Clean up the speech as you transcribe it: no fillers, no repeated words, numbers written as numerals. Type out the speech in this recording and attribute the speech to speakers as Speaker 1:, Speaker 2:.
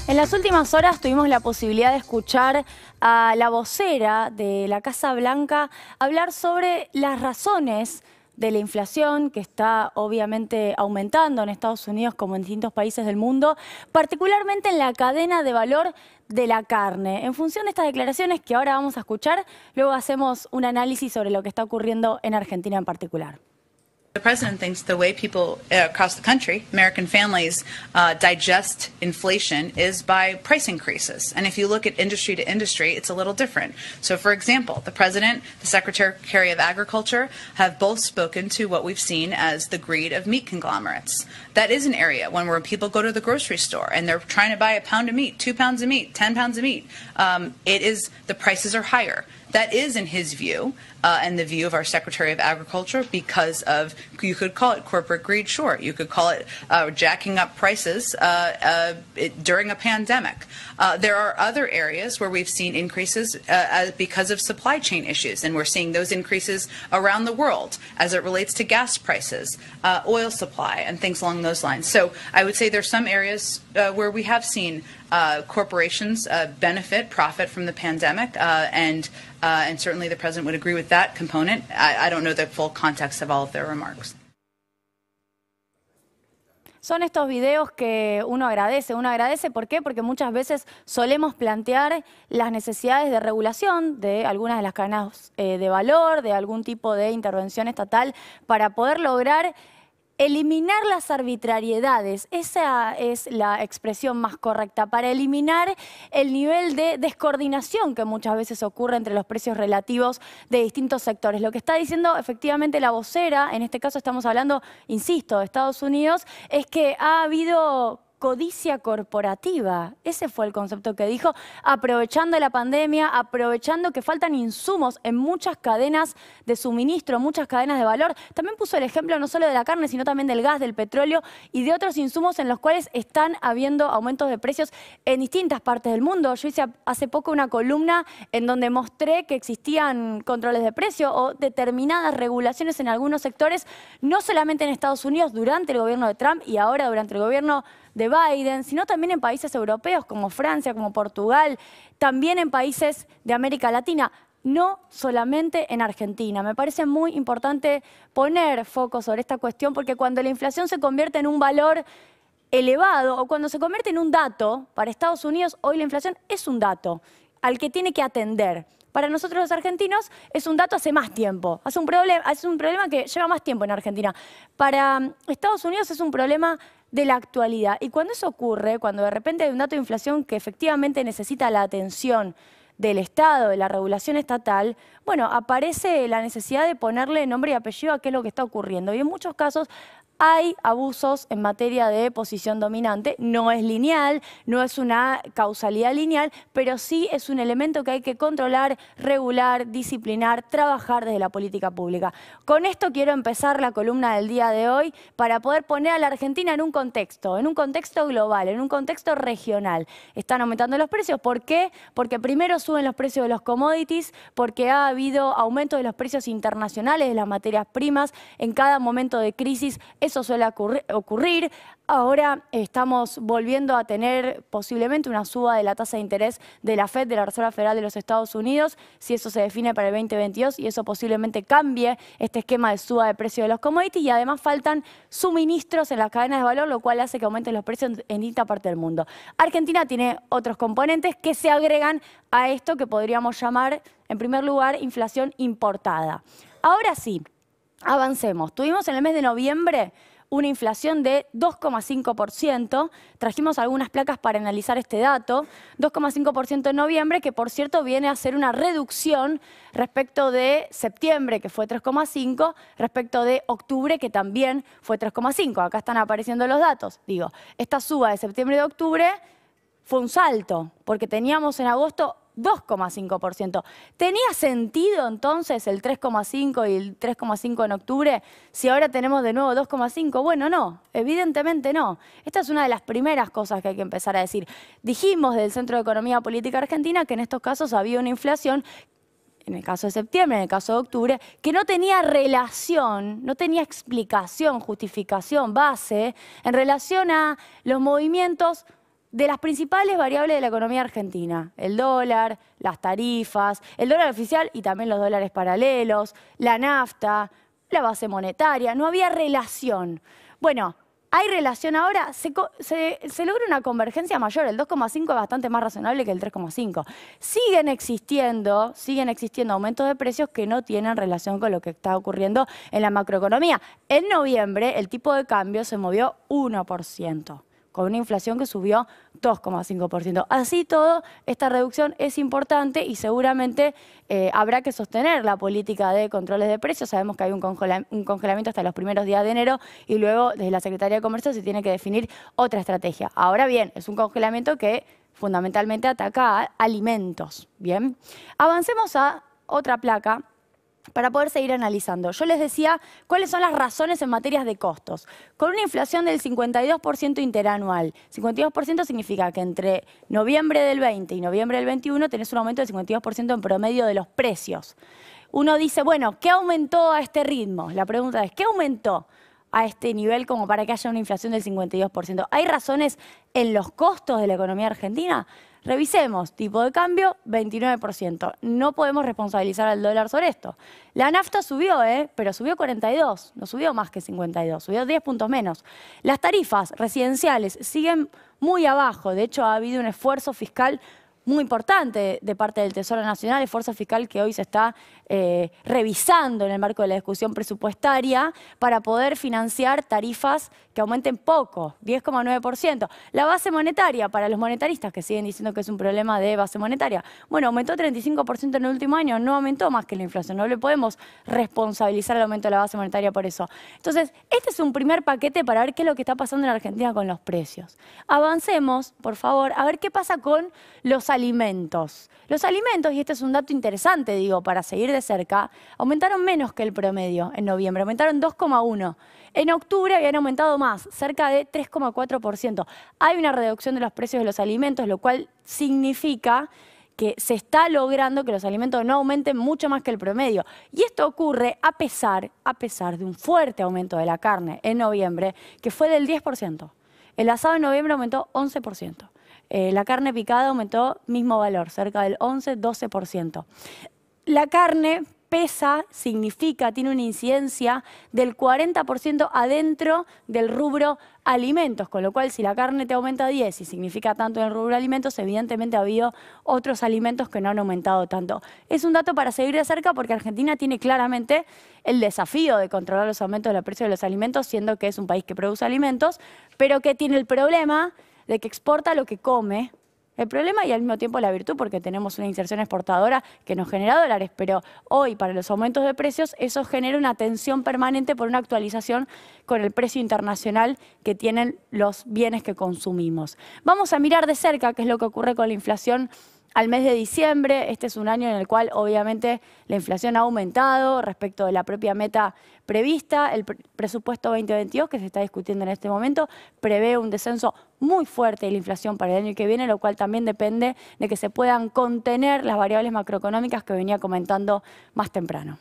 Speaker 1: En las últimas horas tuvimos la posibilidad de escuchar a la vocera de la Casa Blanca hablar sobre las razones de la inflación que está obviamente aumentando en Estados Unidos como en distintos países del mundo, particularmente en la cadena de valor de la carne. En función de estas declaraciones que ahora vamos a escuchar, luego hacemos un análisis sobre lo que está ocurriendo en Argentina en particular.
Speaker 2: The president thinks the way people across the country, American families, digest inflation is by price increases. And if you look at industry to industry, it's a little different. So, for example, the president, the Secretary of Agriculture have both spoken to what we've seen as the greed of meat conglomerates. That is an area when people go to the grocery store and they're trying to buy a pound of meat, 2 pounds of meat, 10 pounds of meat. The prices are higher. That is, in his view, and the view of our Secretary of Agriculture, because of, you could call it corporate greed, sure. You could call it jacking up prices during a pandemic. There are other areas where we've seen increases because of supply chain issues, and we're seeing those increases around the world as it relates to gas prices, oil supply, and things along those lines. So I would say there's some areas where we have seen corporations profit from the pandemic, and certainly the president would agree with that component. I don't know the full context of all of their remarks.
Speaker 1: Son estos videos que uno agradece. ¿Por qué? Porque muchas veces solemos plantear las necesidades de regulación de algunas de las cadenas de valor, de algún tipo de intervención estatal para poder lograr eliminar las arbitrariedades. Esa es la expresión más correcta, para eliminar el nivel de descoordinación que muchas veces ocurre entre los precios relativos de distintos sectores. Lo que está diciendo efectivamente la vocera, en este caso estamos hablando, insisto, de Estados Unidos, es que ha habido codicia corporativa. Ese fue el concepto que dijo, aprovechando la pandemia, aprovechando que faltan insumos en muchas cadenas de suministro, muchas cadenas de valor. También puso el ejemplo no solo de la carne, sino también del gas, del petróleo y de otros insumos en los cuales están habiendo aumentos de precios en distintas partes del mundo. Yo hice hace poco una columna en donde mostré que existían controles de precio o determinadas regulaciones en algunos sectores, no solamente en Estados Unidos durante el gobierno de Trump y ahora durante el gobierno de Biden, sino también en países europeos como Francia, como Portugal, también en países de América Latina, no solamente en Argentina. Me parece muy importante poner foco sobre esta cuestión porque cuando la inflación se convierte en un valor elevado o cuando se convierte en un dato, para Estados Unidos hoy la inflación es un dato al que tiene que atender. Para nosotros los argentinos es un dato hace más tiempo, es un problema que lleva más tiempo en Argentina. Para Estados Unidos es un problema de la actualidad. Y cuando eso ocurre, cuando de repente hay un dato de inflación que efectivamente necesita la atención del Estado, de la regulación estatal, bueno, aparece la necesidad de ponerle nombre y apellido a qué es lo que está ocurriendo. Y en muchos casos hay abusos en materia de posición dominante. No es lineal, no es una causalidad lineal, pero sí es un elemento que hay que controlar, regular, disciplinar, trabajar desde la política pública. Con esto quiero empezar la columna del día de hoy para poder poner a la Argentina en un contexto global, en un contexto regional. Están aumentando los precios. ¿Por qué? Porque primero suben los precios de los commodities, porque ha habido aumento de los precios internacionales de las materias primas en cada momento de crisis. Eso suele ocurrir. Ahora estamos volviendo a tener posiblemente una suba de la tasa de interés de la FED, de la Reserva Federal de los Estados Unidos, si eso se define para el 2022 y eso posiblemente cambie este esquema de suba de precio de los commodities y además faltan suministros en las cadenas de valor, lo cual hace que aumenten los precios en distintas partes del mundo. Argentina tiene otros componentes que se agregan a esto que podríamos llamar, en primer lugar, inflación importada. Ahora sí, avancemos. Tuvimos en el mes de noviembre una inflación de 2,5%. Trajimos algunas placas para analizar este dato. 2,5% en noviembre, que por cierto viene a ser una reducción respecto de septiembre, que fue 3,5%, respecto de octubre, que también fue 3,5%. Acá están apareciendo los datos. Digo, esta suba de septiembre y de octubre fue un salto, porque teníamos en agosto 2,5%. ¿Tenía sentido entonces el 3,5 y el 3,5 en octubre si ahora tenemos de nuevo 2,5? Bueno, no, evidentemente no. Esta es una de las primeras cosas que hay que empezar a decir. Dijimos del Centro de Economía Política Argentina que en estos casos había una inflación, en el caso de septiembre, en el caso de octubre, que no tenía relación, no tenía explicación, justificación, base en relación a los movimientos de las principales variables de la economía argentina. El dólar, las tarifas, el dólar oficial y también los dólares paralelos, la nafta, la base monetaria. No había relación. Bueno, hay relación ahora, se logra una convergencia mayor, el 2,5 es bastante más razonable que el 3,5. Siguen existiendo aumentos de precios que no tienen relación con lo que está ocurriendo en la macroeconomía. En noviembre el tipo de cambio se movió 1%. Con una inflación que subió 2,5%. Así todo, esta reducción es importante y seguramente habrá que sostener la política de controles de precios. Sabemos que hay un congelamiento hasta los primeros días de enero y luego desde la Secretaría de Comercio se tiene que definir otra estrategia. Ahora bien, es un congelamiento que fundamentalmente ataca a alimentos. Bien, avancemos a otra placa para poder seguir analizando. Yo les decía cuáles son las razones en materias de costos. Con una inflación del 52% interanual, 52% significa que entre noviembre del 20 y noviembre del 21 tenés un aumento del 52% en promedio de los precios. Uno dice, bueno, ¿qué aumentó a este ritmo? La pregunta es, ¿qué aumentó a este nivel como para que haya una inflación del 52%? ¿Hay razones en los costos de la economía argentina? Revisemos, tipo de cambio, 29%. No podemos responsabilizar al dólar sobre esto. La nafta subió, pero subió 42, no subió más que 52, subió 10 puntos menos. Las tarifas residenciales siguen muy abajo, de hecho ha habido un esfuerzo fiscal muy importante de parte del Tesoro Nacional, esfuerzo fiscal que hoy se está revisando en el marco de la discusión presupuestaria para poder financiar tarifas que aumenten poco, 10,9%. La base monetaria, para los monetaristas que siguen diciendo que es un problema de base monetaria, bueno, aumentó 35% en el último año, no aumentó más que la inflación, no le podemos responsabilizar el aumento de la base monetaria por eso. Entonces, este es un primer paquete para ver qué es lo que está pasando en Argentina con los precios. Avancemos, por favor, a ver qué pasa con los alimentos. Los alimentos, y este es un dato interesante, digo, para seguir de cerca, aumentaron menos que el promedio en noviembre, aumentaron 2,1%. En octubre habían aumentado más, cerca de 3,4%. Hay una reducción de los precios de los alimentos, lo cual significa que se está logrando que los alimentos no aumenten mucho más que el promedio. Y esto ocurre a pesar de un fuerte aumento de la carne en noviembre, que fue del 10%. El asado en noviembre aumentó 11%. La carne picada aumentó mismo valor, cerca del 11-12%. La carne pesa, significa, tiene una incidencia del 40% adentro del rubro alimentos, con lo cual si la carne te aumenta 10 y significa tanto en el rubro alimentos, evidentemente ha habido otros alimentos que no han aumentado tanto. Es un dato para seguir de cerca porque Argentina tiene claramente el desafío de controlar los aumentos de los precios de los alimentos, siendo que es un país que produce alimentos, pero que tiene el problema de que exporta lo que come. El problema y al mismo tiempo la virtud, porque tenemos una inserción exportadora que nos genera dólares, pero hoy para los aumentos de precios eso genera una tensión permanente por una actualización con el precio internacional que tienen los bienes que consumimos. Vamos a mirar de cerca qué es lo que ocurre con la inflación al mes de diciembre. Este es un año en el cual obviamente la inflación ha aumentado respecto de la propia meta prevista. El presupuesto 2022 que se está discutiendo en este momento prevé un descenso muy fuerte de la inflación para el año que viene, lo cual también depende de que se puedan contener las variables macroeconómicas que venía comentando más temprano.